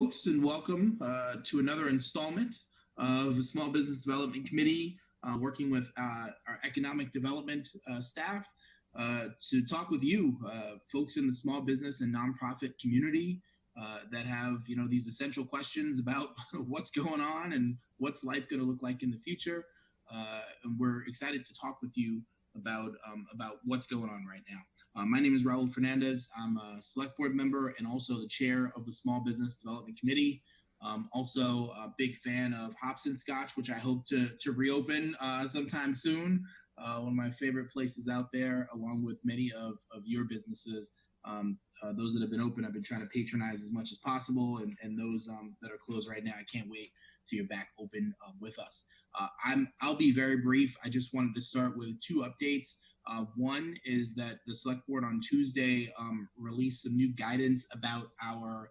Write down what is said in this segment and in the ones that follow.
Folks, and welcome to another installment of the Small Business Development Committee, working with our economic development staff to talk with you, folks in the small business and nonprofit community that have, these essential questions about what's going on and what's life going to look like in the future. And we're excited to talk with you about what's going on right now. My name is Raul Fernandez. I'm a select board member and also the chair of the Small Business Development Committee. Also a big fan of Hobson Scotch, which I hope to reopen sometime soon. One of my favorite places out there, along with many of your businesses. Those that have been open, I've been trying to patronize as much as possible, and those that are closed right now, I can't wait to you're back open with us. I'll be very brief. I just wanted to start with two updates. One is that the select board on Tuesday released some new guidance about our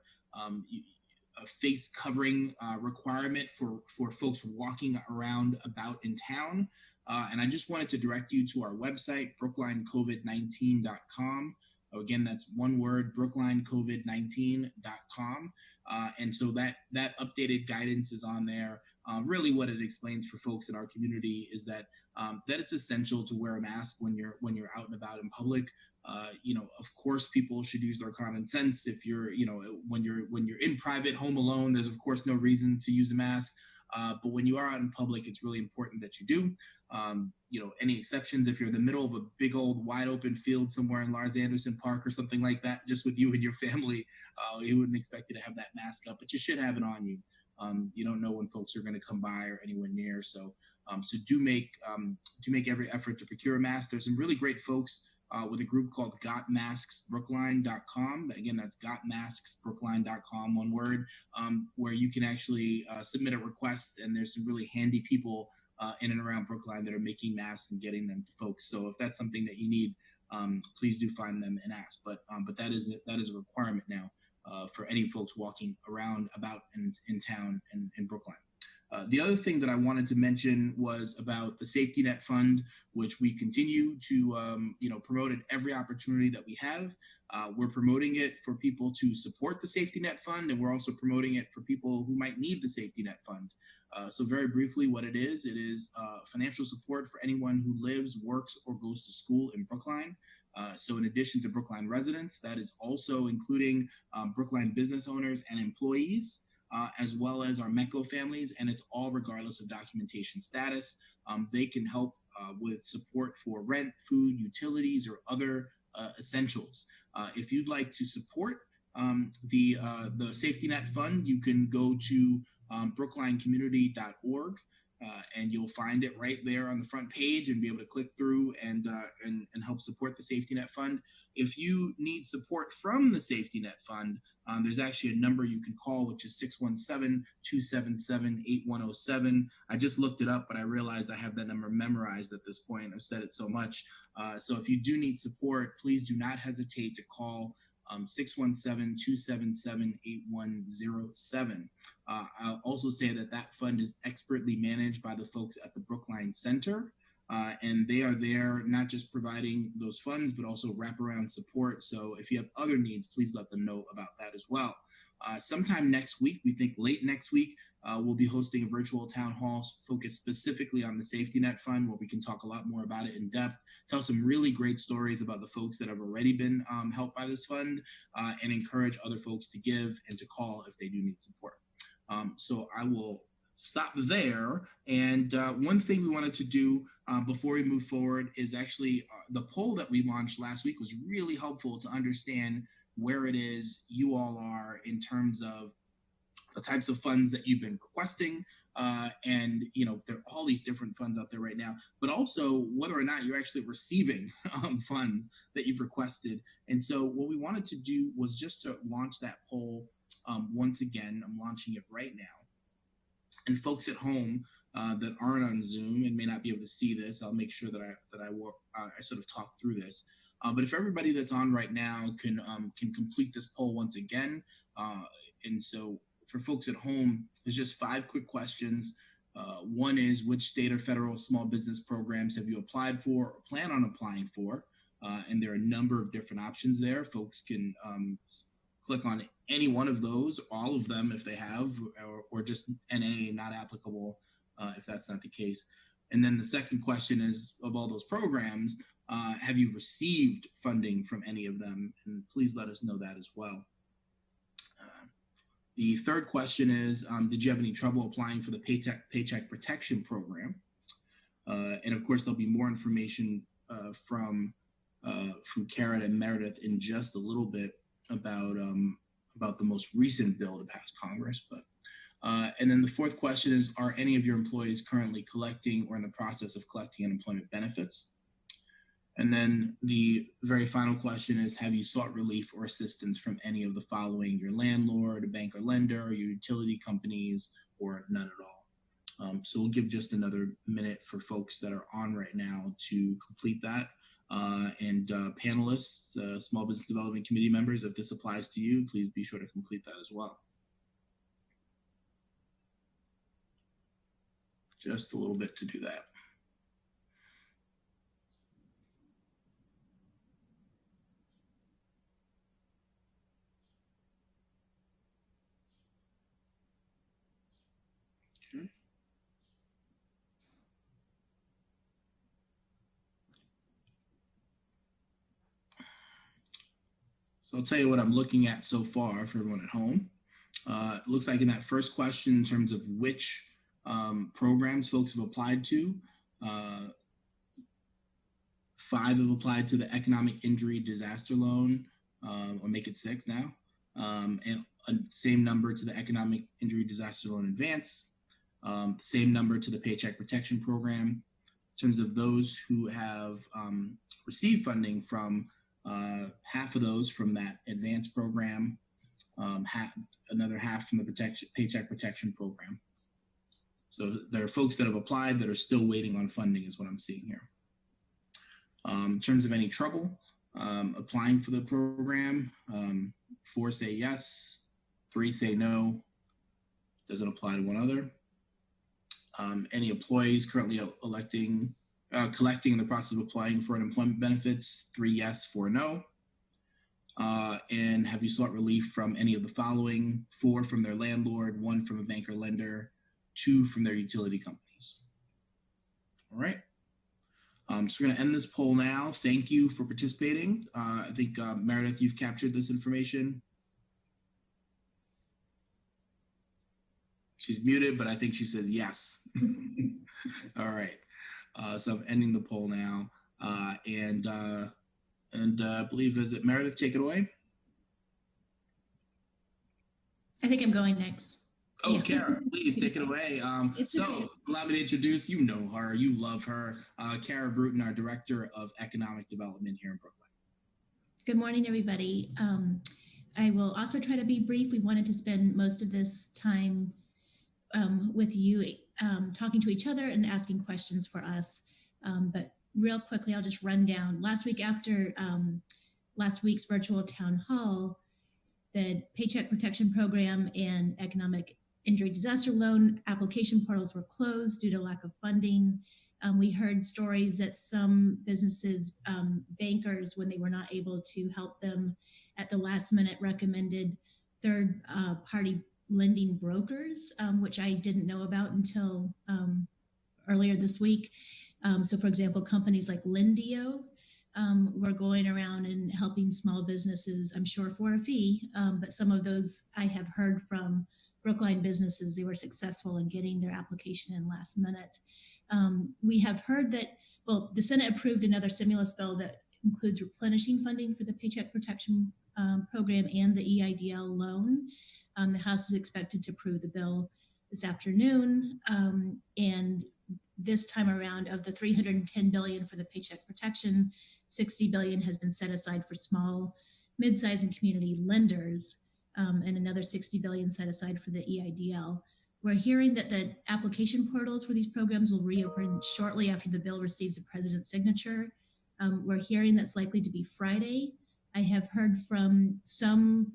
face covering requirement for folks walking around about in town. And I just wanted to direct you to our website, brooklinecovid19.com. Again, that's one word, brooklinecovid19.com. And so that updated guidance is on there. Really what it explains for folks in our community is that that it's essential to wear a mask when you're out and about in public. Of course, people should use their common sense. If you're, when you're in private, home alone, there's of course no reason to use a mask. But when you are out in public, it's really important that you do. Any exceptions if you're in the middle of a big old wide open field somewhere in Lars Anderson Park or something like that, just with you and your family, you wouldn't expect you to have that mask up, but you should have it on you. You don't know when folks are going to come by or anywhere near, so do make every effort to procure a mask. There's some really great folks with a group called gotmasksbrookline.com. Again, that's gotmasksbrookline.com, one word, where you can actually submit a request, and there's some really handy people in and around Brookline that are making masks and getting them to folks. So if that's something that you need, please do find them and ask. But that is a requirement now for any folks walking around about in town and in Brookline. The other thing that I wanted to mention was about the Safety Net Fund, which we continue to promote at every opportunity that we have. We're promoting it for people to support the Safety Net Fund, and we're also promoting it for people who might need the Safety Net Fund. So very briefly, what it is financial support for anyone who lives, works, or goes to school in Brookline. So in addition to Brookline residents, that is also including Brookline business owners and employees, as well as our MECO families, and it's all regardless of documentation status. They can help with support for rent, food, utilities, or other essentials. If you'd like to support the Safety Net Fund, you can go to brooklinecommunity.org. And you'll find it right there on the front page and be able to click through and help support the Safety Net Fund. If you need support from the Safety Net Fund, there's actually a number you can call, which is 617-277-8107. I just looked it up, but I realized I have that number memorized at this point. I've said it so much. So if you do need support, please do not hesitate to call 617-277-8107. I'll also say that fund is expertly managed by the folks at the Brookline Center, and they are there not just providing those funds, but also wraparound support. So if you have other needs, please let them know about that as well. Sometime next week, we think late next week, we'll be hosting a virtual town hall focused specifically on the Safety Net Fund, where we can talk a lot more about it in depth, tell some really great stories about the folks that have already been helped by this fund, and encourage other folks to give and to call if they do need support. So I will stop there. And one thing we wanted to do before we move forward is actually the poll that we launched last week was really helpful to understand where it is you all are in terms of the types of funds that you've been requesting. And, there are all these different funds out there right now, but also whether or not you're actually receiving funds that you've requested. And so what we wanted to do was just to launch that poll once again. I'm launching it right now. And folks at home that aren't on Zoom and may not be able to see this, I'll make sure that I sort of talk through this. But if everybody that's on right now can complete this poll once again, and so for folks at home, there's just 5 quick questions. One is, which state or federal small business programs have you applied for or plan on applying for? And there are a number of different options there. Folks can click on any one of those, all of them if they have, or just NA, not applicable if that's not the case. And then the second question is, of all those programs, have you received funding from any of them? And please let us know that as well. The third question is, did you have any trouble applying for the Paycheck Protection Program? And of course, there'll be more information from Karen and Meredith in just a little bit about the most recent bill to pass Congress. But and then the fourth question is, are any of your employees currently collecting or in the process of collecting unemployment benefits? And then the very final question is, have you sought relief or assistance from any of the following: your landlord, a bank or lender, your utility companies, or none at all? So we'll give just another minute for folks that are on right now to complete that. And panelists, Small Business Development Committee members, if this applies to you, please be sure to complete that as well. Just a little bit to do that. Okay. So I'll tell you what I'm looking at so far for everyone at home. It looks like in that first question, in terms of which programs folks have applied to, 5 have applied to the Economic Injury Disaster Loan, or make it 6 now, and same number to the Economic Injury Disaster Loan Advance, same number to the Paycheck Protection Program. In terms of those who have received funding from half of those from that advance program, another half from the Paycheck Protection Program. So there are folks that have applied that are still waiting on funding is what I'm seeing here. In terms of any trouble applying for the program, 4 say yes, 3 say no, doesn't apply to one other. Any employees currently collecting in the process of applying for unemployment benefits, 3 yes, 4 no. And have you sought relief from any of the following: 4 from their landlord, 1 from a bank or lender, 2 from their utility companies. All right. So we're going to end this poll now. Thank you for participating. I think, Meredith, you've captured this information. She's muted, but I think she says yes. All right. So I'm ending the poll now. And I believe, is it Meredith? Take it away. I think I'm going next. Oh, yeah. Kara, please take it away. So allow me to introduce, you know her, you love her, Kara Bruton, our Director of Economic Development here in Brooklyn. Good morning, everybody. I will also try to be brief. We wanted to spend most of this time with you, talking to each other and asking questions for us. But real quickly, I'll just run down. Last week, after last week's virtual town hall, the Paycheck Protection Program and Economic Injury Disaster Loan application portals were closed due to lack of funding. We heard stories that some businesses, bankers, when they were not able to help them at the last minute, recommended third-party lending brokers, which I didn't know about until earlier this week. So for example, companies like Lindio were going around and helping small businesses, I'm sure for a fee, but some of those I have heard from Brookline businesses, they were successful in getting their application in last minute. We have heard that, well, the Senate approved another stimulus bill that includes replenishing funding for the Paycheck Protection Program and the EIDL loan. The House is expected to approve the bill this afternoon. And this time around, of the $310 billion for the Paycheck Protection, $60 billion has been set aside for small, mid-sized, and community lenders, and another $60 billion set aside for the EIDL. We're hearing that the application portals for these programs will reopen shortly after the bill receives the president's signature. We're hearing that's likely to be Friday. I have heard from some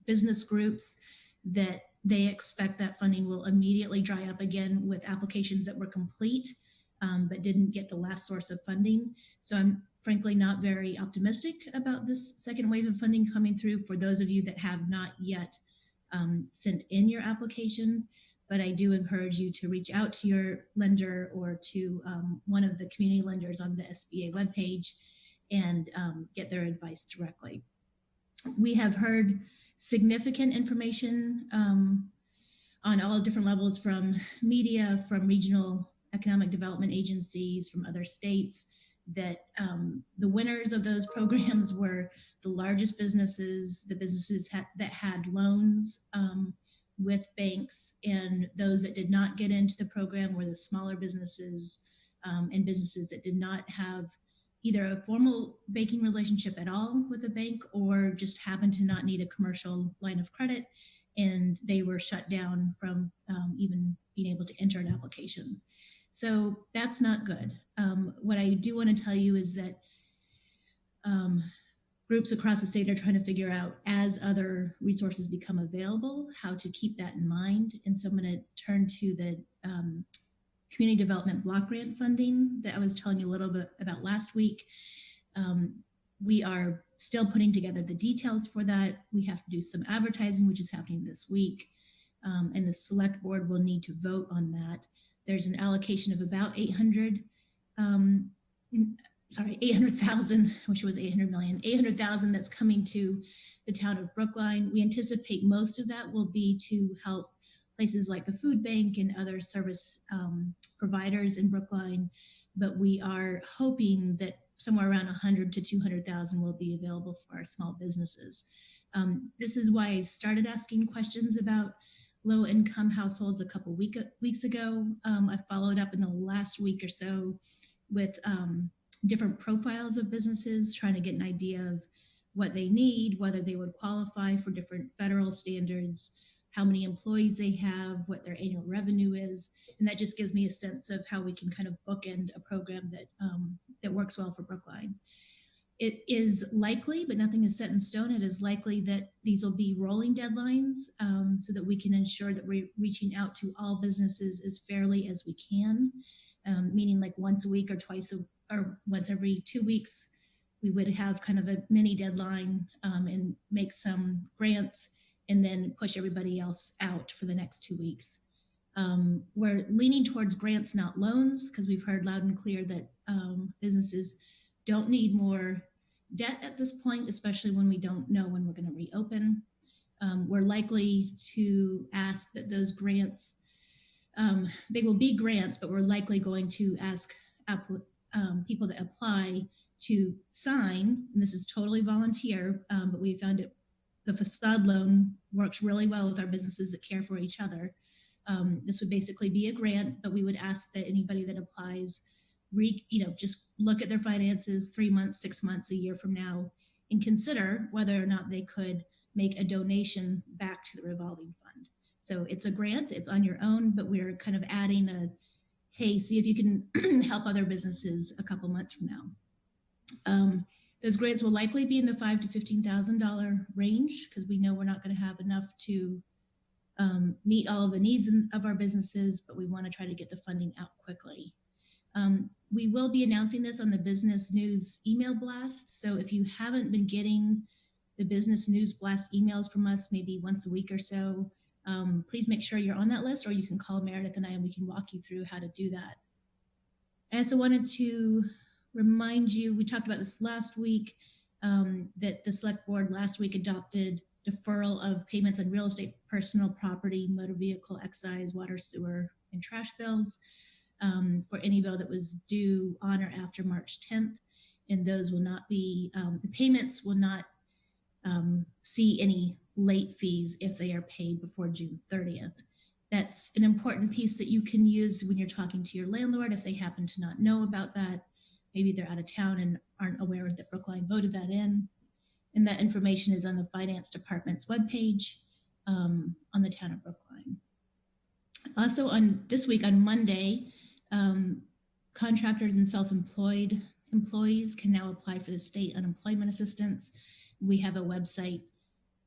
business groups that they expect that funding will immediately dry up again with applications that were complete but didn't get the last source of funding. So I'm frankly not very optimistic about this second wave of funding coming through for those of you that have not yet sent in your application. But I do encourage you to reach out to your lender or to one of the community lenders on the SBA webpage and get their advice directly. We have heard significant information on all different levels from media, from regional economic development agencies, from other states, that the winners of those programs were the largest businesses, the businesses that had loans with banks, and those that did not get into the program were the smaller businesses and businesses that did not have either a formal banking relationship at all with a bank or just happened to not need a commercial line of credit, and they were shut down from even being able to enter an application. So that's not good. What I do want to tell you is that groups across the state are trying to figure out, as other resources become available, how to keep that in mind. And so I'm going to turn to the community development block grant funding that I was telling you a little bit about last week. We are still putting together the details for that. We have to do some advertising, which is happening this week. And the select board will need to vote on that. There's an allocation of about 800,000, I wish it was 800 million, 800,000 that's coming to the town of Brookline. We anticipate most of that will be to help places like the food bank and other service providers in Brookline, but we are hoping that somewhere around 100 to 200,000 will be available for our small businesses. This is why I started asking questions about low-income households a couple weeks ago. I followed up in the last week or so with different profiles of businesses, trying to get an idea of what they need, whether they would qualify for different federal standards, how many employees they have, what their annual revenue is. And that just gives me a sense of how we can kind of bookend a program that works well for Brookline. It is likely, but nothing is set in stone, it is likely that these will be rolling deadlines so that we can ensure that we're reaching out to all businesses as fairly as we can, meaning like once a week or or once every 2 weeks, we would have kind of a mini deadline and make some grants and then push everybody else out for the next 2 weeks. We're leaning towards grants, not loans, because we've heard loud and clear that businesses don't need more debt at this point, especially when we don't know when we're going to reopen. We're likely to ask that those grants, they will be grants, but we're likely going to ask people that apply to sign, and this is totally volunteer, but we found the facade loan works really well with our businesses that care for each other. This would basically be a grant, but we would ask that anybody that applies, just look at their finances 3 months, 6 months, a year from now, and consider whether or not they could make a donation back to the revolving fund. So it's a grant, it's on your own, but we're kind of adding hey, see if you can help other businesses a couple months from now. Those grants will likely be in the $5,000 to $15,000 range, because we know we're not going to have enough to meet all of the needs of our businesses, but we want to try to get the funding out quickly. We will be announcing this on the Business News email blast. So if you haven't been getting the Business News blast emails from us, maybe once a week or so, please make sure you're on that list, or you can call Meredith and I and we can walk you through how to do that. I also wanted to remind you, we talked about this last week, that the select board last week adopted deferral of payments on real estate, personal property, motor vehicle, excise, water, sewer, and trash bills for any bill that was due on or after March 10th. And those will not be, the payments will not see any late fees if they are paid before June 30th. That's an important piece that you can use when you're talking to your landlord if they happen to not know about that. Maybe they're out of town and aren't aware that Brookline voted that in. And that information is on the finance department's webpage on the town of Brookline. Also on this week, on Monday, contractors and self-employed employees can now apply for the state unemployment assistance. We have a website,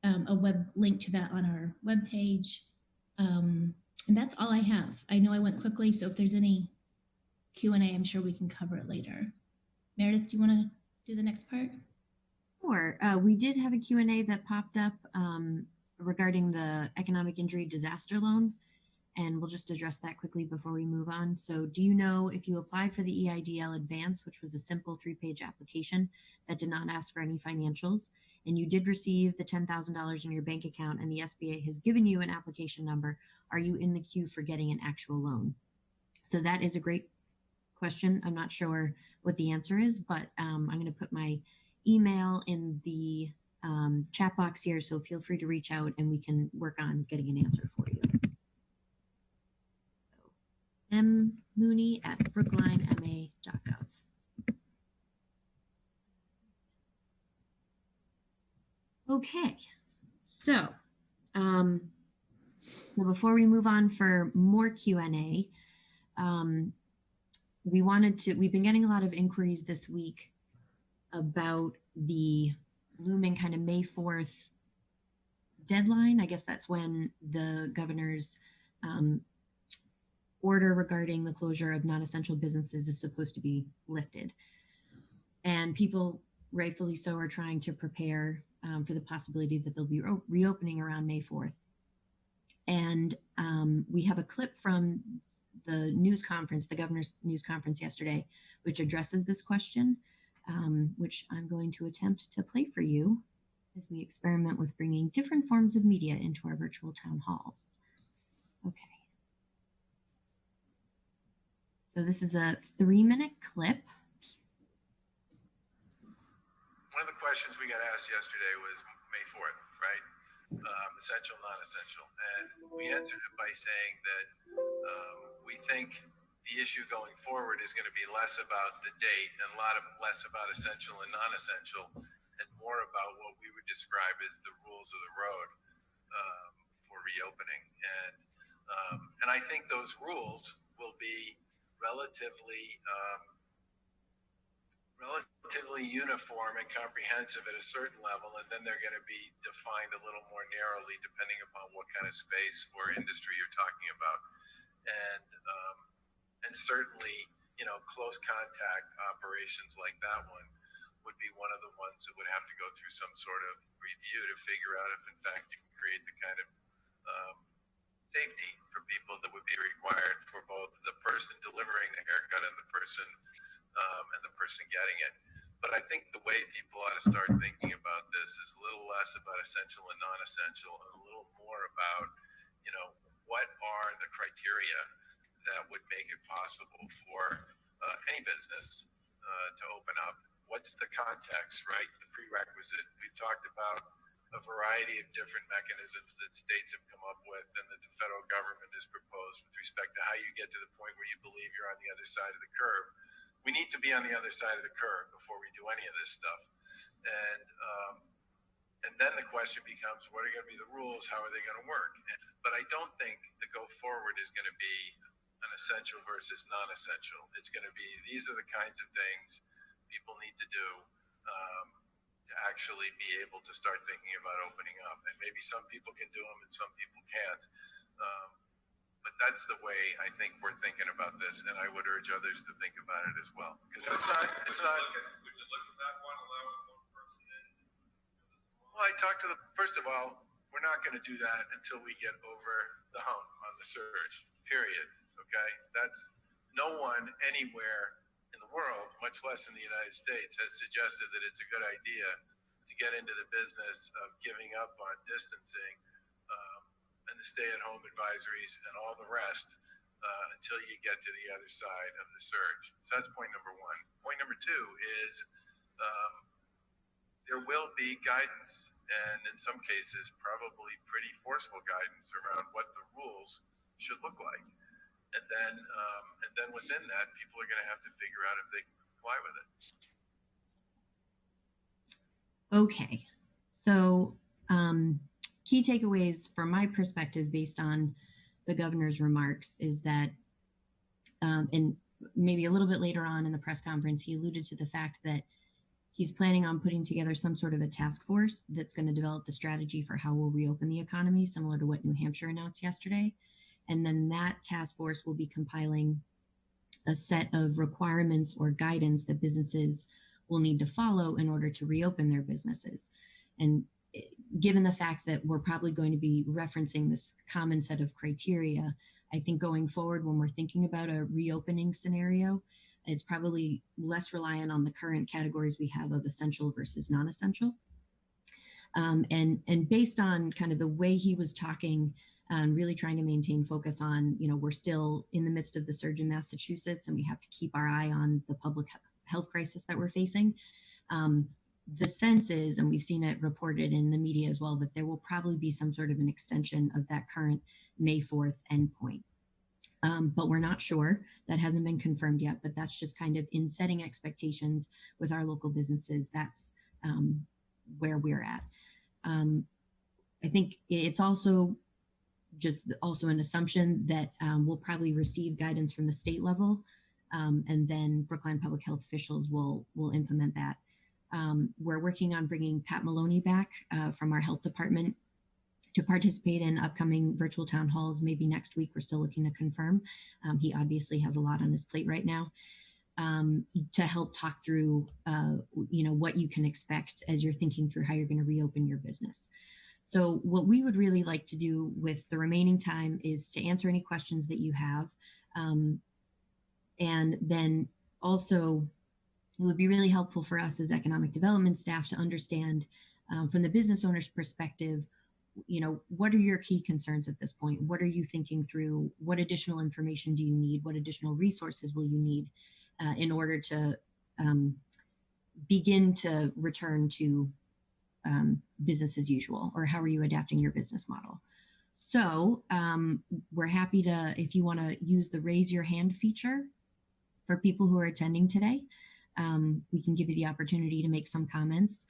a web link to that on our webpage. And that's all I have. I know I went quickly, so if there's any Q&A, I'm sure we can cover it later. Meredith, do you want to do the next part? Sure. We did have a Q&A that popped up regarding the economic injury disaster loan, and we'll just address that quickly before we move on. So do you know if you applied for the EIDL advance, which was a simple 3-page application that did not ask for any financials, and you did receive the $10,000 in your bank account and the SBA has given you an application number, are you in the queue for getting an actual loan? So that is a great question. I'm not sure what the answer is, but I'm going to put my email in the chat box here, so feel free to reach out and we can work on getting an answer for you. mmooney@brooklinema.gov. Okay, so before we move on for more Q&A, we've been getting a lot of inquiries this week about the looming kind of May 4th deadline. I guess that's when the governor's order regarding the closure of non-essential businesses is supposed to be lifted. And people, rightfully so, are trying to prepare for the possibility that they'll be reopening around May 4th. And we have a clip from the news conference, the governor's news conference yesterday, which addresses this question, which I'm going to attempt to play for you as we experiment with bringing different forms of media into our virtual town halls. Okay. So this is a 3-minute clip. One of the questions we got asked yesterday was May 4th, right? Essential, non-essential. And we answered it by saying that we think the issue going forward is going to be less about the date and less about essential and non-essential, and more about what we would describe as the rules of the road for reopening. And I think those rules will be relatively uniform and comprehensive at a certain level, and then they're going to be defined a little more narrowly depending upon what kind of space or industry you're talking about. And certainly, close contact operations like that one would be one of the ones that would have to go through some sort of review to figure out if in fact you can create the kind of safety for people that would be required for both the person delivering the haircut and the person getting it. But I think the way people ought to start thinking about this is a little less about essential and non-essential, and a little more about, what are the criteria that would make it possible for any business to open up? What's the context, right? The prerequisite. We've talked about a variety of different mechanisms that states have come up with and that the federal government has proposed with respect to how you get to the point where you believe you're on the other side of the curve. We need to be on the other side of the curve before we do any of this stuff. And then the question becomes, what are going to be the rules? How are they going to work? But I don't think the go forward is going to be an essential versus non-essential. It's going to be, these are the kinds of things people need to do to actually be able to start thinking about opening up. And maybe some people can do them and some people can't. But that's the way I think we're thinking about this, and I would urge others to think about it as well. Because it's not. Would you look at that one, allowing one person in? Well, I talked to first of all, we're not going to do that until we get over the hump on the surge, period. Okay? That's, no one anywhere in the world, much less in the United States, has suggested that it's a good idea to get into the business of giving up on distancing and the stay-at-home advisories and all the rest until you get to the other side of the surge. So that's point number one. Point number two is there will be guidance, and in some cases probably pretty forceful guidance around what the rules should look like. And then within that, people are going to have to figure out if they can comply with it. Okay, so key takeaways from my perspective based on the governor's remarks is that, and maybe a little bit later on in the press conference, he alluded to the fact that he's planning on putting together some sort of a task force that's going to develop the strategy for how we'll reopen the economy, similar to what New Hampshire announced yesterday. And then that task force will be compiling a set of requirements or guidance that businesses will need to follow in order to reopen their businesses. And given the fact that we're probably going to be referencing this common set of criteria, I think going forward, when we're thinking about a reopening scenario, it's probably less reliant on the current categories we have of essential versus non-essential. And based on kind of the way he was talking, really trying to maintain focus on, we're still in the midst of the surge in Massachusetts, and we have to keep our eye on the public health crisis that we're facing. The sense is, and we've seen it reported in the media as well, that there will probably be some sort of an extension of that current May 4th endpoint. But we're not sure. That hasn't been confirmed yet, but that's just kind of in setting expectations with our local businesses. That's where we're at. I think it's also an assumption that we'll probably receive guidance from the state level, and then Brookline Public Health officials will implement that. We're working on bringing Pat Maloney back from our health department to participate in upcoming virtual town halls, maybe next week. We're still looking to confirm. He obviously has a lot on his plate right now, to help talk through, what you can expect as you're thinking through how you're going to reopen your business. So what we would really like to do with the remaining time is to answer any questions that you have. And then also, it would be really helpful for us as economic development staff to understand, from the business owner's perspective, what are your key concerns at this point? What are you thinking through? What additional information do you need? What additional resources will you need in order to begin to return to business as usual? Or how are you adapting your business model? So we're happy to, if you want to use the raise your hand feature for people who are attending today, we can give you the opportunity to make some comments.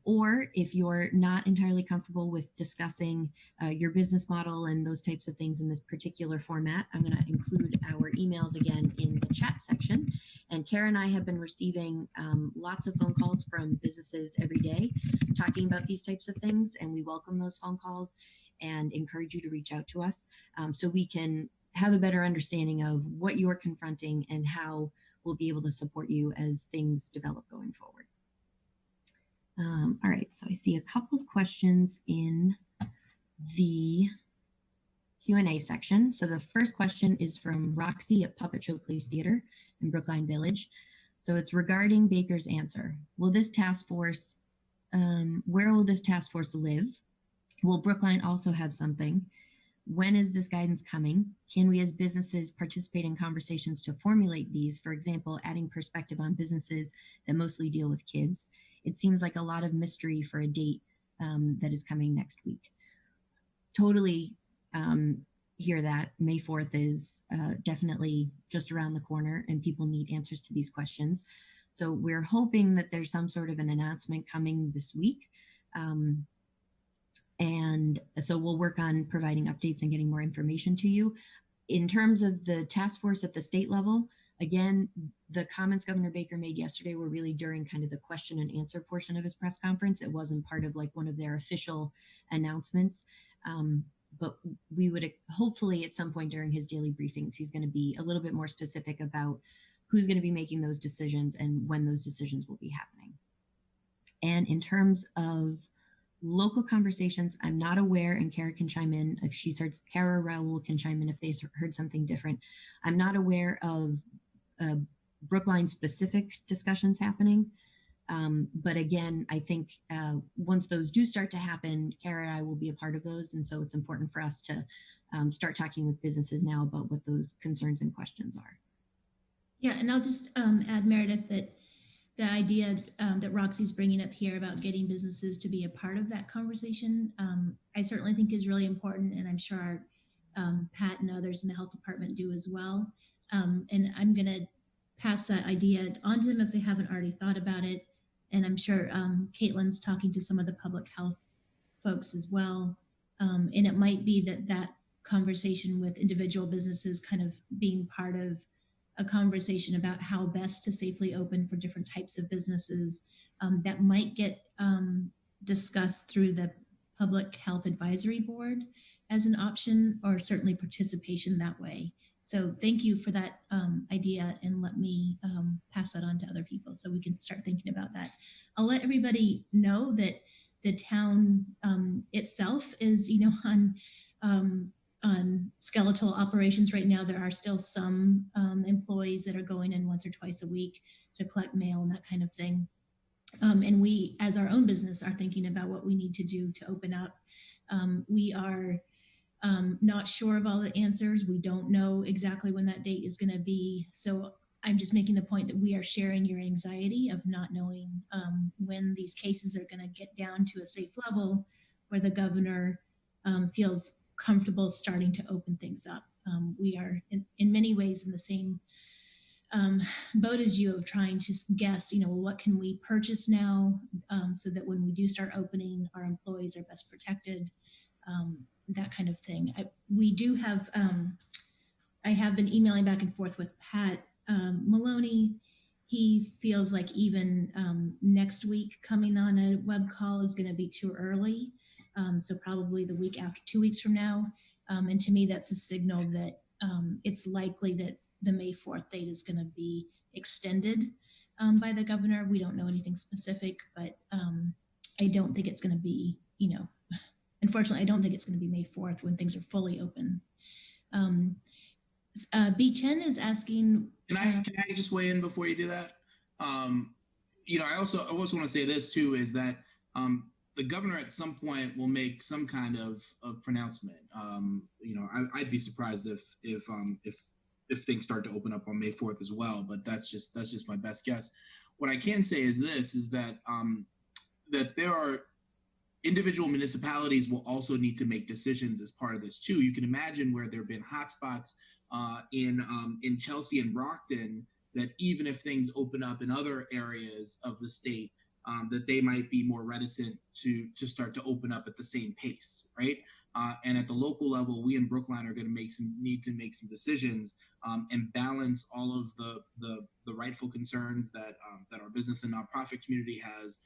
Or if you're not entirely comfortable with discussing your business model and those types of things in this particular format, I'm going to include our emails again in the chat section. And Kara and I have been receiving lots of phone calls from businesses every day talking about these types of things, and we welcome those phone calls and encourage you to reach out to us so we can have a better understanding of what you're confronting and how we'll be able to support you as things develop going forward. All right, so I see a couple of questions in the Q&A section. So the first question is from Roxy at Puppet Show Place Theater in Brookline Village. So it's regarding Baker's answer. Will this task force, where will this task force live? Will Brookline also have something? When is this guidance coming? Can we as businesses participate in conversations to formulate these? For example, adding perspective on businesses that mostly deal with kids. It seems like a lot of mystery for a date that is coming next week. Totally hear that. May 4th is definitely just around the corner, and people need answers to these questions. So we're hoping that there's some sort of an announcement coming this week. And so we'll work on providing updates and getting more information to you. In terms of the task force at the state level, again, the comments Governor Baker made yesterday were really during kind of the question and answer portion of his press conference. It wasn't part of like one of their official announcements. But we would hopefully at some point during his daily briefings, he's going to be a little bit more specific about who's going to be making those decisions and when those decisions will be happening. And in terms of local conversations, I'm not aware, and Kara can chime in if she starts, Kara or Raul can chime in if they heard something different. I'm not aware of Brookline specific discussions happening. But again, I think once those do start to happen, Kara and I will be a part of those. And so it's important for us to start talking with businesses now about what those concerns and questions are. Yeah, and I'll just add, Meredith, that the idea that Roxy's bringing up here about getting businesses to be a part of that conversation, I certainly think is really important. And I'm sure our Pat and others in the health department do as well. And I'm going to pass that idea on to them if they haven't already thought about it. And I'm sure Caitlin's talking to some of the public health folks as well. And it might be that conversation with individual businesses kind of being part of a conversation about how best to safely open for different types of businesses that might get discussed through the Public Health Advisory Board as an option, or certainly participation that way. So thank you for that idea, and let me pass that on to other people so we can start thinking about that. I'll let everybody know that the town itself is, on skeletal operations right now. There are still some employees that are going in once or twice a week to collect mail and that kind of thing. And we, as our own business, are thinking about what we need to do to open up. We are not sure of all the answers. We don't know exactly when that date is going to be. So I'm just making the point that we are sharing your anxiety of not knowing when these cases are going to get down to a safe level where the governor feels comfortable starting to open things up. We are in many ways in the same boat as you of trying to guess, what can we purchase now so that when we do start opening, our employees are best protected, that kind of thing. We do have, I have been emailing back and forth with Pat Maloney. He feels like even next week coming on a web call is going to be too early. So probably the week after, 2 weeks from now. And to me, that's a signal that it's likely that the May 4th date is going to be extended by the governor. We don't know anything specific, but I don't think it's going to be, unfortunately, I don't think it's going to be May 4th when things are fully open. B. Chen is asking. Can I just weigh in before you do that? I also want to say this too, is that the governor at some point will make some kind of pronouncement. I'd be surprised if things start to open up on May 4th as well, but that's just my best guess. What I can say is that that there are individual municipalities will also need to make decisions as part of this too. You can imagine where there have been hotspots in Chelsea and Brockton, that even if things open up in other areas of the state, that they might be more reticent to start to open up at the same pace, right? And at the local level, we in Brookline are going to need to make some decisions and balance all of the rightful concerns that our business and nonprofit community has,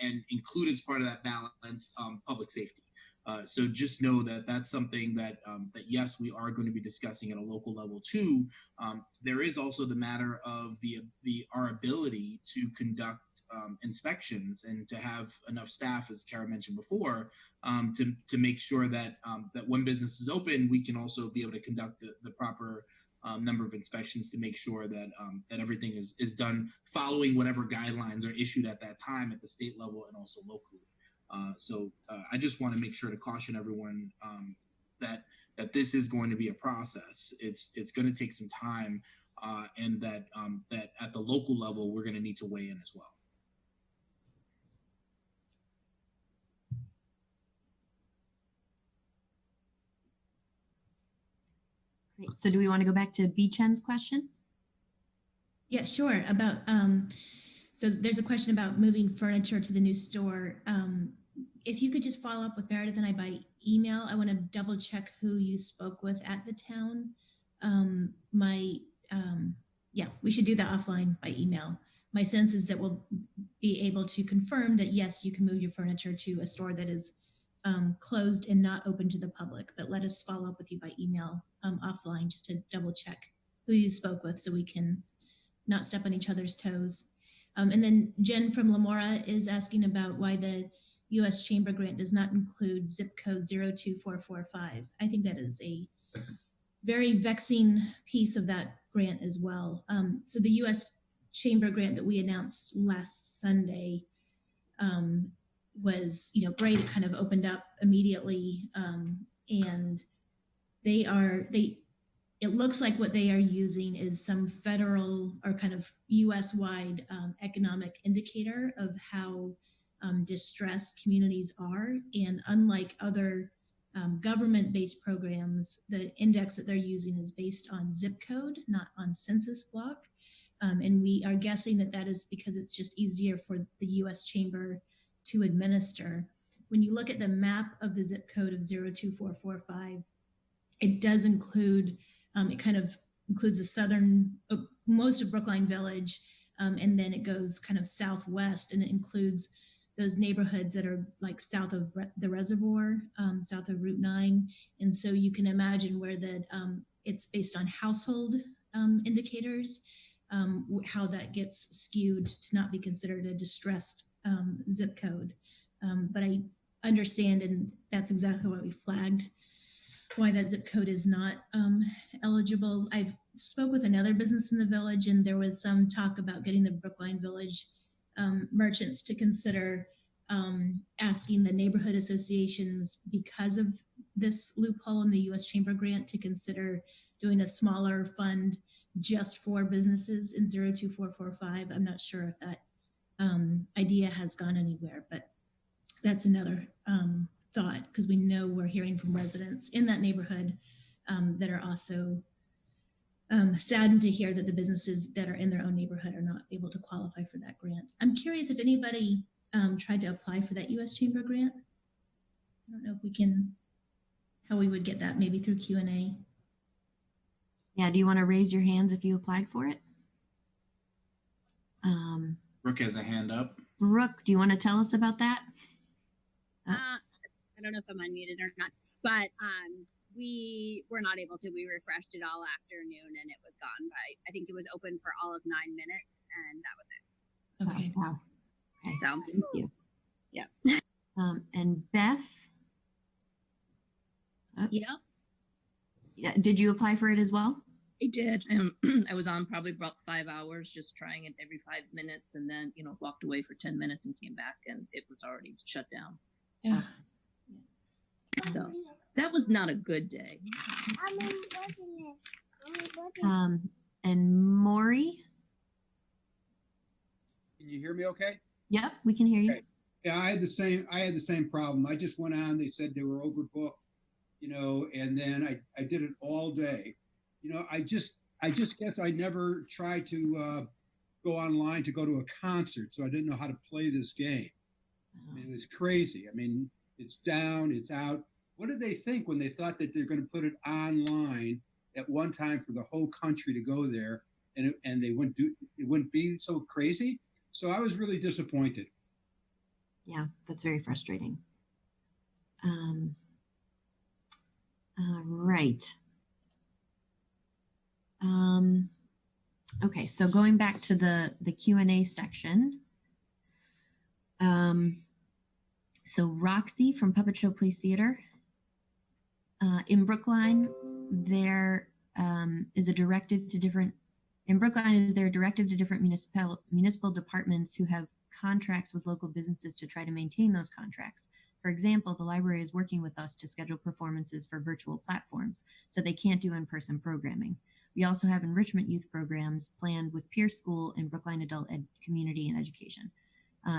and include as part of that balance public safety. So just know that that's something that yes, we are going to be discussing at a local level too. There is also the matter of our ability to conduct inspections and to have enough staff, as Kara mentioned before, to make sure that that when business is open, we can also be able to conduct the proper number of inspections to make sure that that everything is done following whatever guidelines are issued at that time at the state level and also locally. So I just want to make sure to caution everyone that this is going to be a process. It's going to take some time, and that at the local level we're going to need to weigh in as well. Great. So do we want to go back to B. Chen's question? Yeah, sure. About so there's a question about moving furniture to the new store. If you could just follow up with Meredith and I by email, I want to double check who you spoke with at the town. Yeah, we should do that offline by email. My sense is that we'll be able to confirm that yes, you can move your furniture to a store that is closed and not open to the public, but let us follow up with you by email offline just to double check who you spoke with so we can not step on each other's toes. And then Jen from Lamora is asking about why the U.S. Chamber grant does not include zip code 02445. I think that is a very vexing piece of that grant as well. So the U.S. Chamber grant that we announced last Sunday was, great. It kind of opened up immediately, and it looks like what they are using is some federal or kind of U.S.-wide economic indicator of how distressed communities are. And unlike other government-based programs, the index that they're using is based on zip code, not on census block. And we are guessing that is because it's just easier for the U.S. Chamber to administer. When you look at the map of the zip code of 02445, it does include, it kind of includes the southern, most of Brookline Village, and then it goes kind of southwest, and it includes those neighborhoods that are like south of the reservoir, south of Route 9. And so you can imagine where the it's based on household indicators, how that gets skewed to not be considered a distressed zip code. But I understand, and that's exactly why we flagged why that zip code is not eligible. I've spoke with another business in the village, and there was some talk about getting the Brookline Village merchants to consider asking the neighborhood associations, because of this loophole in the U.S. Chamber grant, to consider doing a smaller fund just for businesses in 02445. I'm not sure if that idea has gone anywhere, but that's another thought, because we know we're hearing from residents in that neighborhood that are also saddened to hear that the businesses that are in their own neighborhood are not able to qualify for that grant. I'm curious if anybody tried to apply for that U.S. Chamber grant. I don't know if we can, how we would get that, maybe through Q&A. Yeah, do you want to raise your hands if you applied for it? Brooke has a hand up. Brooke, do you want to tell us about that? I don't know if I'm unmuted or not, but we were not able to. We refreshed it all afternoon and it was gone by, I think it was open for all of 9 minutes and that was it. Okay. Wow. Okay. So Thank you. Yeah. And Beth? Yep. Yeah. Did you apply for it as well? I did. I was on probably about 5 hours, just trying it every 5 minutes, and then walked away for 10 minutes and came back, and it was already shut down. Yeah. So that was not a good day. And Maury? Can you hear me okay? Yep, we can hear you. Okay. Yeah, I had the same problem. I just went on, they said they were overbooked, and then I did it all day. I just guess I never tried to go online to go to a concert, so I didn't know how to play this game. I mean, it was crazy. I mean, it's down, it's out. What did they think when they thought that they're going to put it online at one time for the whole country to go there, and it wouldn't be so crazy? So I was really disappointed. Yeah, that's very frustrating. Right. Okay, so going back to the Q&A section. So Roxy from Puppet Show Police Theater. In Brookline, there is a directive to different municipal departments who have contracts with local businesses to try to maintain those contracts. For example, the library is working with us to schedule performances for virtual platforms, so they can't do in-person programming. We also have enrichment youth programs planned with Peer School and Brookline Adult Community and Education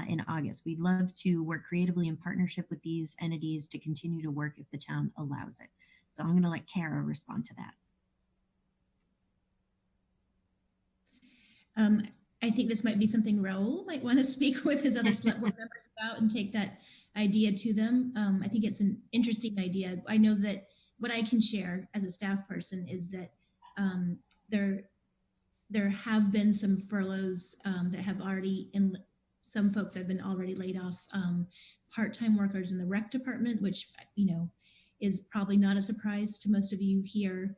in August. We'd love to work creatively in partnership with these entities to continue to work if the town allows it. So I'm going to let Kara respond to that. I think this might be something Raul might want to speak with his other select board members about and take that idea to them. I think it's an interesting idea. I know that what I can share as a staff person is that there have been some furloughs that have already, some folks have been already laid off, part-time workers in the rec department, which, is probably not a surprise to most of you here.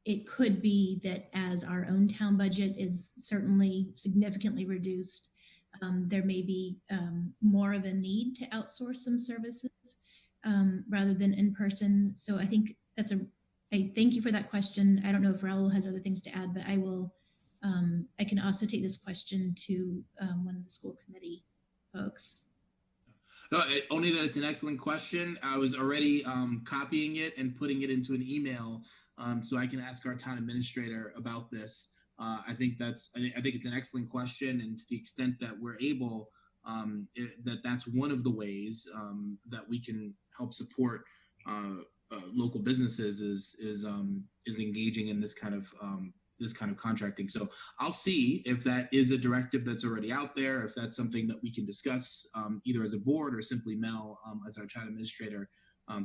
It could be that as our own town budget is certainly significantly reduced, there may be more of a need to outsource some services rather than in person. So I think I thank you for that question. I don't know if Raul has other things to add, but I will, I can also take this question to one of the school committee folks. No, only that it's an excellent question. I was already copying it and putting it into an email so I can ask our town administrator about this. I think it's an excellent question, and to the extent that we're able, that's one of the ways that we can help support local businesses is engaging in this kind of contracting. So I'll see if that is a directive that's already out there, if that's something that we can discuss either as a board or simply Mel as our town administrator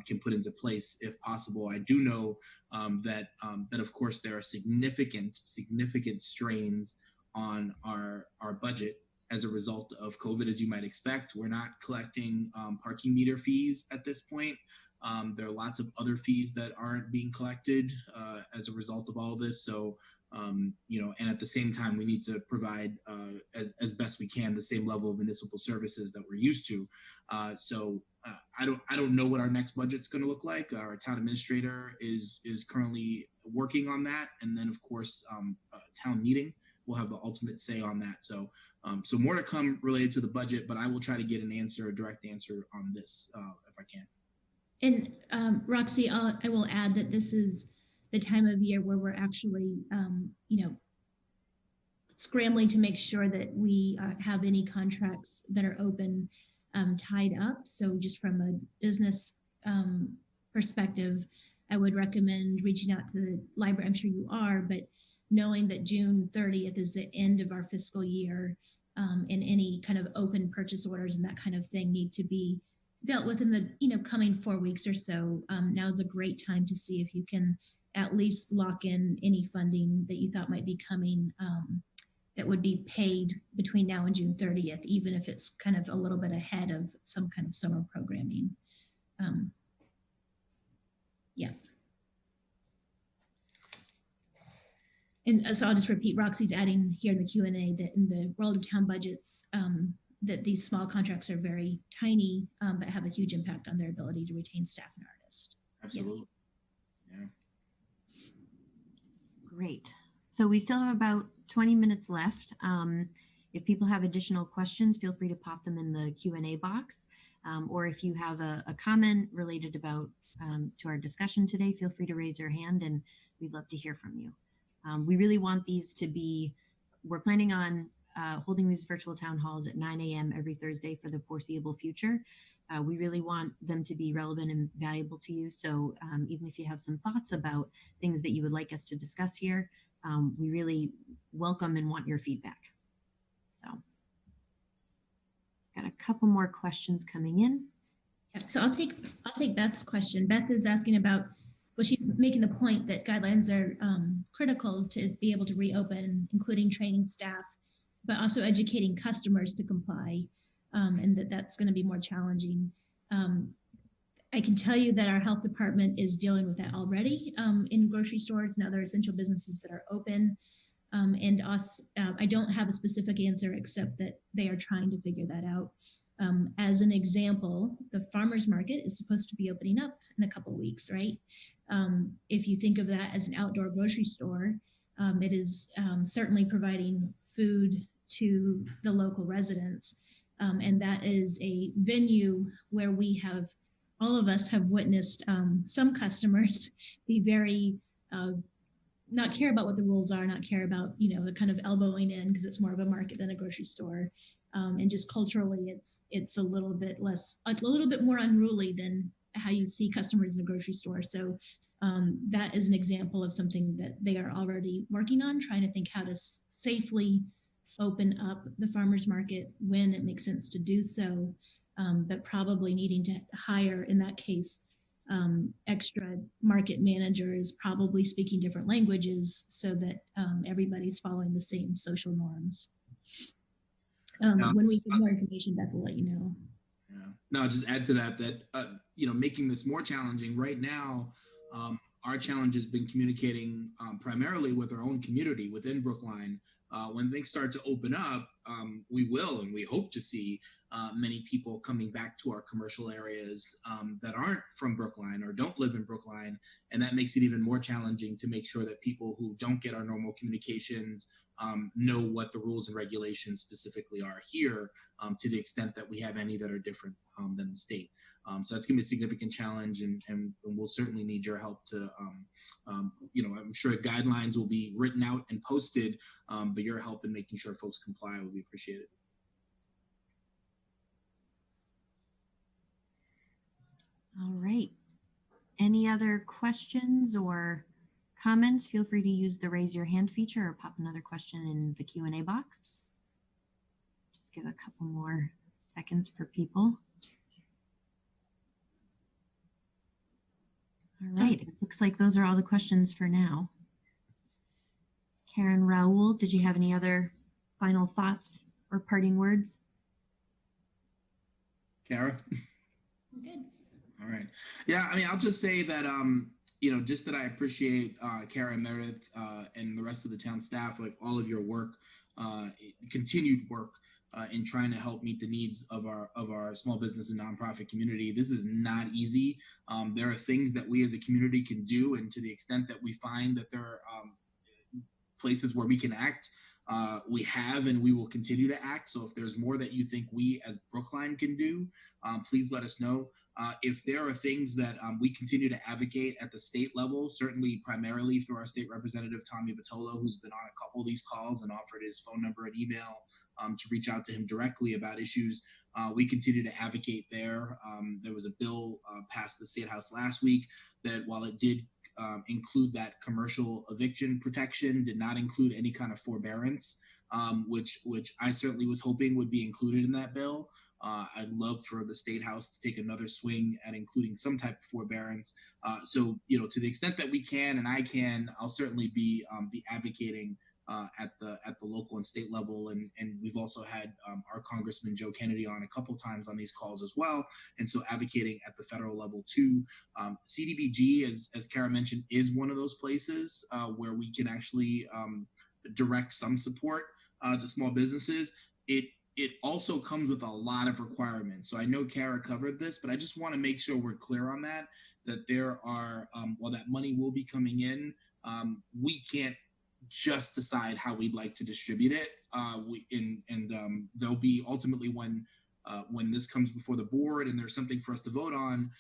can put into place if possible. I do know that of course there are significant strains on our budget as a result of COVID, as you might expect. We're not collecting parking meter fees at this point. There are lots of other fees that aren't being collected as a result of all this. So, and at the same time, we need to provide as best we can the same level of municipal services that we're used to. I don't know what our next budget's going to look like. Our town administrator is currently working on that, and then of course, town meeting will have the ultimate say on that. So more to come related to the budget, but I will try to get a direct answer on this if I can. And Roxy, I will add that this is the time of year where we're actually, scrambling to make sure that we have any contracts that are open tied up. So just from a business perspective, I would recommend reaching out to the library. I'm sure you are, but knowing that June 30th is the end of our fiscal year, and any kind of open purchase orders and that kind of thing need to be dealt with in the coming 4 weeks or so. Now is a great time to see if you can at least lock in any funding that you thought might be coming that would be paid between now and June 30th, even if it's kind of a little bit ahead of some kind of summer programming. Yeah. And so I'll just repeat, Roxy's adding here in the Q&A that in the world of town budgets, that these small contracts are very tiny, but have a huge impact on their ability to retain staff and artists. Absolutely. Yeah. Great. So we still have about 20 minutes left. If people have additional questions, feel free to pop them in the Q&A box. Or if you have a comment related about to our discussion today, feel free to raise your hand and we'd love to hear from you. We really want these to be, we're planning on holding these virtual town halls at 9 a.m. every Thursday for the foreseeable future. We really want them to be relevant and valuable to you. So even if you have some thoughts about things that you would like us to discuss here, we really welcome and want your feedback. So got a couple more questions coming in. Yeah, so I'll take Beth's question. Beth is asking about, well, she's making the point that guidelines are critical to be able to reopen, including training staff, but also educating customers to comply, and that's going to be more challenging. I can tell you that our health department is dealing with that already in grocery stores and other essential businesses that are open. And us, I don't have a specific answer except that they are trying to figure that out. As an example, the farmer's market is supposed to be opening up in a couple of weeks, right? If you think of that as an outdoor grocery store, it is certainly providing food to the local residents. And that is a venue where we have, all of us have witnessed some customers be very, not care about what the rules are, not care about, the kind of elbowing in because it's more of a market than a grocery store. And just culturally, it's a little bit more unruly than how you see customers in a grocery store. So that is an example of something that they are already working on, trying to think how to safely open up the farmer's market when it makes sense to do so, but probably needing to hire, in that case, extra market managers, probably speaking different languages so that everybody's following the same social norms. When we get more information, Beth will let you know. Yeah. No, I'll just add to that, making this more challenging right now, our challenge has been communicating primarily with our own community within Brookline. When things start to open up, we will, and we hope to see many people coming back to our commercial areas that aren't from Brookline or don't live in Brookline. And that makes it even more challenging to make sure that people who don't get our normal communications know what the rules and regulations specifically are here, to the extent that we have any that are different than the state. So that's going to be a significant challenge, and we'll certainly need your help to, I'm sure guidelines will be written out and posted, but your help in making sure folks comply will be appreciated. All right. Any other questions or comments? Feel free to use the raise your hand feature or pop another question in the Q&A box. Just give a couple more seconds for people. All right, it looks like those are all the questions for now. Karen, Raul, did you have any other final thoughts or parting words? Kara? Good. All right. Yeah, I mean, I'll just say that, just that I appreciate Kara and Meredith and the rest of the town staff, like all of your work, continued work in trying to help meet the needs of our small business and nonprofit community. This is not easy. There are things that we as a community can do, and to the extent that we find that there are places where we can act, we have and we will continue to act. So if there's more that you think we as Brookline can do, please let us know. If there are things that we continue to advocate at the state level, certainly primarily through our state representative, Tommy Vitolo, who's been on a couple of these calls and offered his phone number and email to reach out to him directly about issues, we continue to advocate there. There was a bill passed the State House last week that, while it did include that commercial eviction protection, did not include any kind of forbearance, which I certainly was hoping would be included in that bill. I'd love for the State House to take another swing at including some type of forbearance. So, to the extent that we can and I can, I'll certainly be advocating at the local and state level. And we've also had our Congressman Joe Kennedy on a couple times on these calls as well. And so advocating at the federal level too. CDBG, as Kara mentioned, is one of those places where we can actually direct some support to small businesses. It also comes with a lot of requirements. So I know Kara covered this, but I just want to make sure we're clear on that there are, while that money will be coming in, we can't just decide how we'd like to distribute it. There'll be ultimately when this comes before the board and there's something for us to vote on,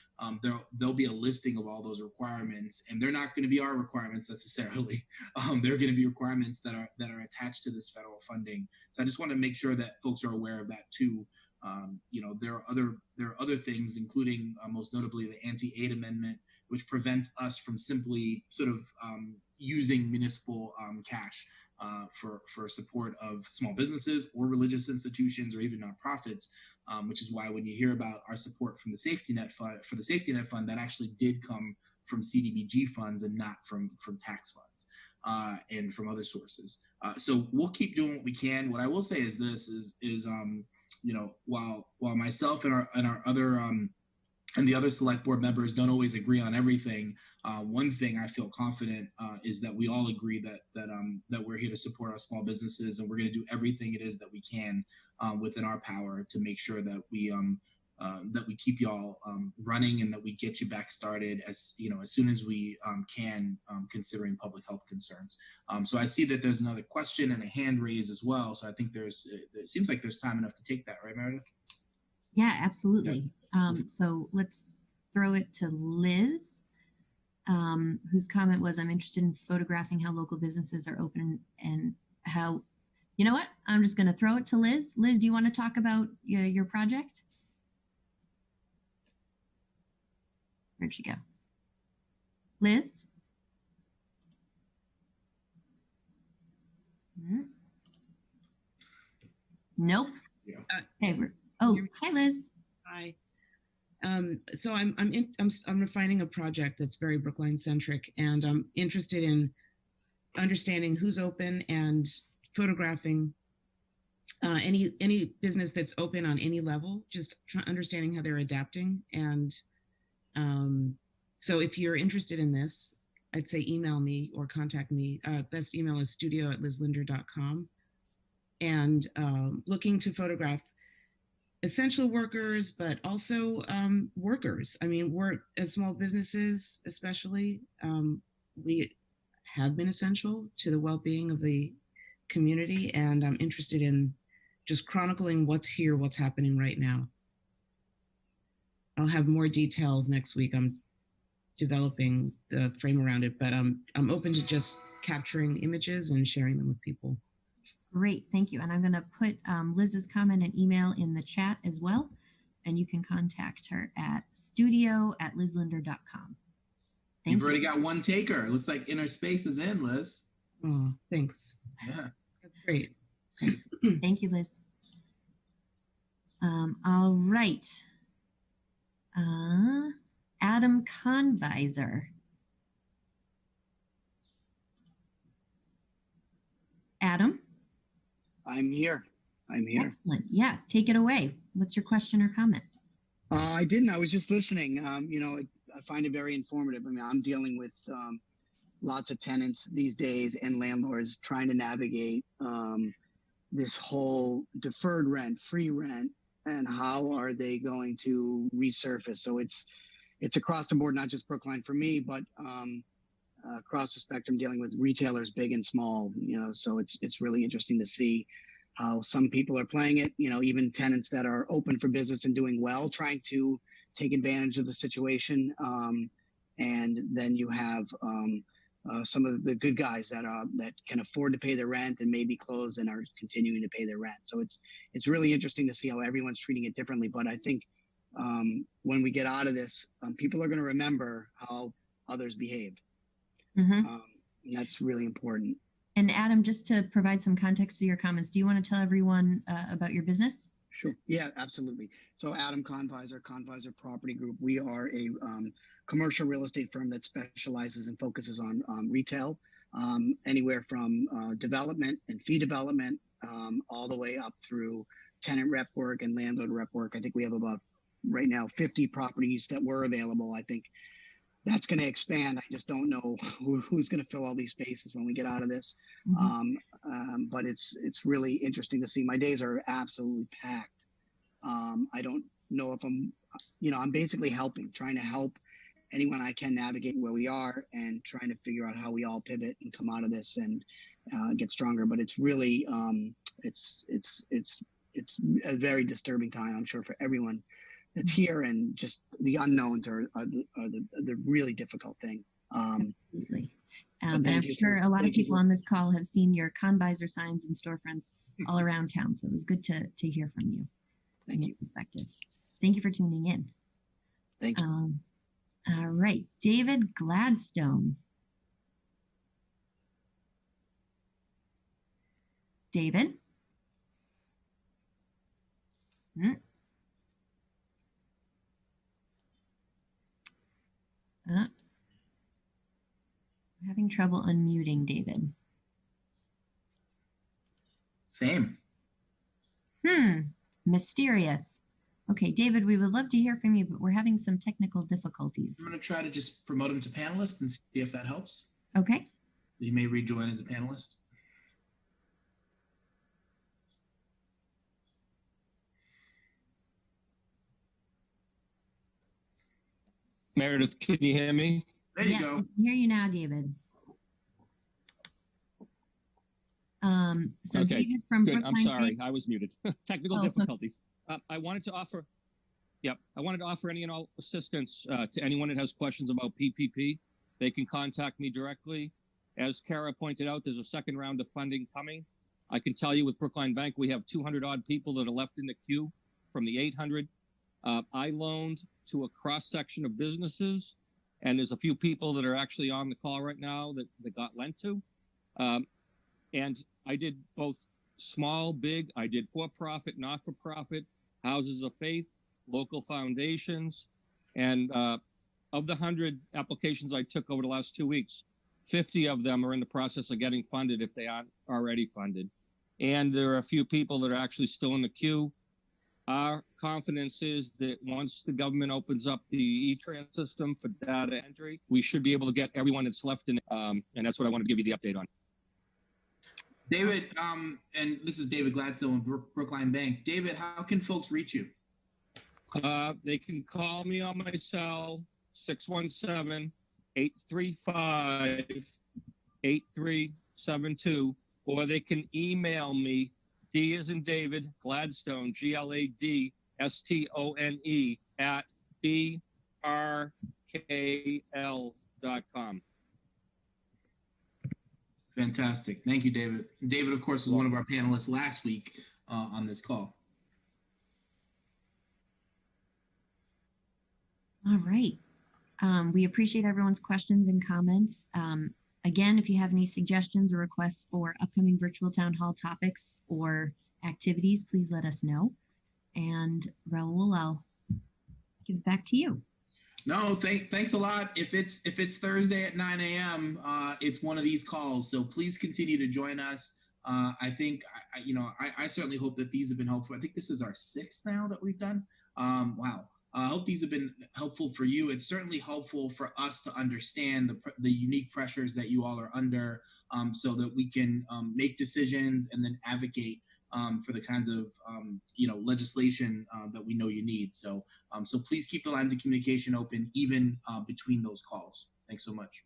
there'll be a listing of all those requirements, and they're not going to be our requirements necessarily. They're going to be requirements that are attached to this federal funding. So I just want to make sure that folks are aware of that too. There are other things, including most notably the anti-aid amendment, which prevents us from simply sort of using municipal cash for support of small businesses or religious institutions or even nonprofits, which is why when you hear about our support from the safety net fund, that actually did come from CDBG funds and not from tax funds and from other sources. So we'll keep doing what we can. What I will say is this: while myself and our other and the other select board members don't always agree on everything, one thing I feel confident is that we all agree that we're here to support our small businesses, and we're going to do everything it is that we can within our power to make sure that we keep y'all running and that we get you back started as soon as we can, considering public health concerns. So I see that there's another question and a hand raised as well. So I think it seems like there's time enough to take that, right, Meredith? Yeah, absolutely. So let's throw it to Liz, whose comment was, I'm interested in photographing how local businesses are open and how, you know what? I'm just going to throw it to Liz. Liz, do you want to talk about your project? Where'd she go? Liz? Nope. Yeah. Okay. Hi, Liz. Hi. So I'm refining a project that's very Brookline centric, and I'm interested in understanding who's open and photographing any business that's open on any level, just understanding how they're adapting. And so if you're interested in this, I'd say email me or contact me. Best email is studio@lizlinder.com, and looking to photograph essential workers, but also workers. I mean, we're as small businesses, especially, we have been essential to the well-being of the community, and I'm interested in just chronicling what's here, what's happening right now. I'll have more details next week. I'm developing the frame around it, but I'm open to just capturing images and sharing them with people. Great, thank you. And I'm going to put Liz's comment and email in the chat as well, and you can contact her at studio@lizlinder.com. You've already got one taker. It looks like Inner Space is in, Liz. Oh, thanks. Yeah, that's great. Thank you, Liz. All right. Adam Conviser. Adam? I'm here. Excellent. Yeah, take it away. What's your question or comment? I didn't. I was just listening. I find it very informative. I mean, I'm dealing with lots of tenants these days and landlords trying to navigate this whole deferred rent, free rent, and how are they going to resurface. So it's across the board, not just Brookline for me, but across the spectrum, dealing with retailers big and small. So it's really interesting to see how some people are playing it. Even tenants that are open for business and doing well, trying to take advantage of the situation. And then you have some of the good guys that can afford to pay their rent and maybe close and are continuing to pay their rent. So it's really interesting to see how everyone's treating it differently. But I think when we get out of this, people are going to remember how others behaved. Mm-hmm. And that's really important. And Adam, just to provide some context to your comments, do you want to tell everyone about your business? Sure. Yeah, absolutely. So Adam Conviser Property Group, we are a commercial real estate firm that specializes and focuses on retail, anywhere from development and fee development, all the way up through tenant rep work and landlord rep work. I think we have about right now 50 properties that were available. I think that's going to expand. I just don't know who's going to fill all these spaces when we get out of this. Mm-hmm. But it's really interesting to see. My days are absolutely packed. I don't know if I'm basically trying to help anyone I can navigate where we are and trying to figure out how we all pivot and come out of this and get stronger. But it's really, it's a very disturbing time, I'm sure, for everyone that's here, and just the unknowns are the really difficult thing. Absolutely. And I'm sure a lot of people on this call have seen your Conviser signs and storefronts all around town. So it was good to hear from you. Thank you. Perspective. Thank you for tuning in. Thank you. All right, David Gladstone. David? I'm having trouble unmuting David. Same. Mysterious. Okay, David, we would love to hear from you, but we're having some technical difficulties. I'm going to try to just promote him to panelist and see if that helps. Okay. So you may rejoin as a panelist. Meredith, can you hear me? There you go. I can hear you now, David. So okay. David from Good. Brookline. I'm sorry, I was muted. Technical difficulties. I wanted to offer any and all assistance to anyone that has questions about PPP. They can contact me directly. As Kara pointed out, there's a second round of funding coming. I can tell you with Brookline Bank, we have 200 odd people that are left in the queue from the 800. I loaned to a cross section of businesses, and there's a few people that are actually on the call right now that got lent to. And I did both small, big. I did for-profit, not-for-profit, houses of faith, local foundations. And of the 100 applications I took over the last 2 weeks, 50 of them are in the process of getting funded if they aren't already funded. And there are a few people that are actually still in the queue. Our confidence is that once the government opens up the e-trans system for data entry, we should be able to get everyone that's left in it. And that's what I wanted to give you the update on. David, and this is David Gladstone with Brookline Bank. David, how can folks reach you? They can call me on my cell, 617-835-8372, or they can email me, D as in David, Gladstone, Gladstone, at brkl.com. Fantastic. Thank you, David. David, of course, was one of our panelists last week on this call. All right. We appreciate everyone's questions and comments. Again, if you have any suggestions or requests for upcoming virtual town hall topics or activities, please let us know. And Raul, I'll give it back to you. No, thanks a lot. If it's Thursday at 9 a.m., it's one of these calls. So please continue to join us. I think, I certainly hope that these have been helpful. I think this is our 6th now that we've done. Wow. I hope these have been helpful for you. It's certainly helpful for us to understand the unique pressures that you all are under, so that we can make decisions and then advocate for the kinds of legislation that we know you need. So please keep the lines of communication open, even between those calls. Thanks so much.